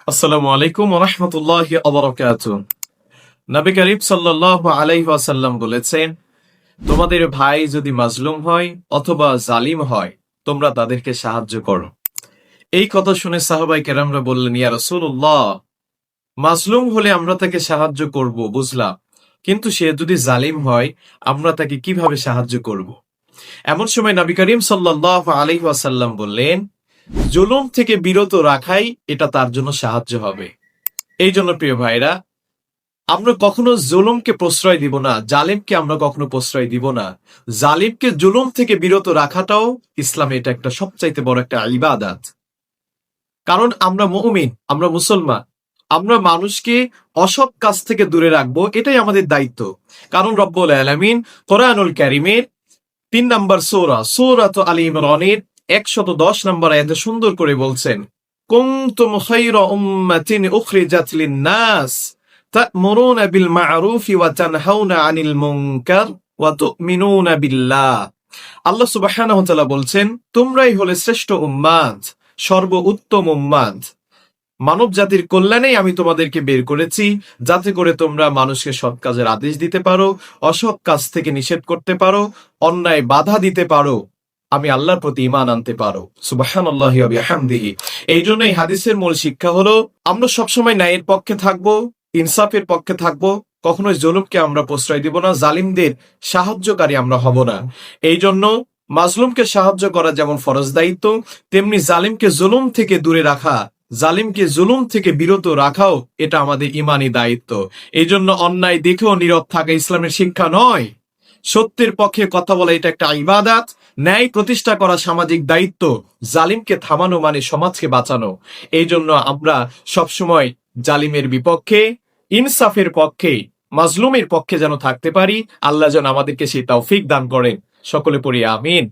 আসসালামু আলাইকুম ওয়া রাহমাতুল্লাহি ওয়া বারাকাতুহু। নবী করিম সাল্লাল্লাহু আলাইহি ওয়াসাল্লাম বলেছেন, তোমাদের ভাই যদি মাজলুম হয় অথবা জালিম হয়, তোমরা তাদেরকে সাহায্য করো। এই কথা শুনে সাহাবায়ে কেরামরা বললেন, ইয়া রাসূলুল্লাহ, মাজলুম হলে আমরা তাকে সাহায্য করব, বুঝলাম, কিন্তু সে যদি জালিম হয় আমরা তাকে কিভাবে সাহায্য করব? এমন সময় নবী করিম সাল্লাল্লাহু আলাইহি ওয়াসাল্লাম বললেন, জুলুম থেকে বিরত রাখাই এটা তার জন্য সাহায্য হবে। এই জন্য প্রিয় ভাইরা, আমরা কখনো জুলুমকে প্রশ্রয় দিব না, জালিমকে আমরা কখনো প্রশ্রয় দিব না। জালিমকে জুলুম থেকে বিরত রাখাটাও ইসলামে এটা একটা সবচাইতে বড় একটা ইবাদত। কারণ আমরা মুমিন, আমরা মুসলমান, আমরা মানুষকে অসৎ কাজ থেকে দূরে রাখবো, এটাই আমাদের দায়িত্ব। কারণ রব্বুল আলামিন কোরআনুল কারীমের ৩ নম্বর সূরা আলী ইমরানের ১১০ নম্বর আয়াতে সুন্দর করে বলছেন, কুনতুম খায়রা উম্মাতিন উখরিজাত লিন-নাস তা'মুরুনা বিল মা'রুফি ওয়া তানহাউনা আনিল মুনকার ওয়া তু'মিনুনা বিল্লাহ। আল্লাহ সুবহানাহু ওয়া তাআলা বলছেন, তোমরাই হলে শ্রেষ্ঠ উম্মাত, সর্বোত্তম উম্মাত। মানব জাতির কল্যাণেই আমি তোমাদেরকে বের করেছি, যাতে করে তোমরা মানুষকে সৎ কাজের আদেশ দিতে পারো, অসৎ কাজ থেকে নিষেধ করতে পারো, অন্যায় বাধা দিতে পারো, আমি আল্লাহর প্রতি ঈমান আনতে পারো। সুবহানাল্লাহি ওয়া বিহামদিহি। এই জন্য এই হাদিসের মূল শিক্ষা হলো, আমরা সবসময় ন্যায়ের পক্ষে থাকবো, ইনসাফের পক্ষে থাকবো, কখনোই জুলুমকে আমরা প্রশ্রয় দিব না, জালিমদের সাহায্যকারী আমরা হব না। এই জন্য মাজলুমকে সাহায্য করা যেমন ফরজ দায়িত্ব, তেমনি জালিমকে জুলুম থেকে দূরে রাখা, জালিমকে জুলুম থেকে বিরত রাখাও এটা আমাদের ইমানি দায়িত্ব। এই জন্য অন্যায় দেখেও নীরব থাকা ইসলামের শিক্ষা নয়। সত্যের পক্ষে কথা বলা এটা একটা ইবাদত। ন্যায় প্রতিষ্ঠা করা সামাজিক দায়িত্ব। জালিমকে থামানো মানে সমাজকে বাঁচানো। এই জন্য আমরা সবসময় জালিমের বিপক্ষে, ইনসাফের পক্ষে, মাজলুমের পক্ষে যেন থাকতে পারি। আল্লাহ যেন আমাদেরকে সেই তৌফিক দান করেন। সকলে পড়ি আমিন।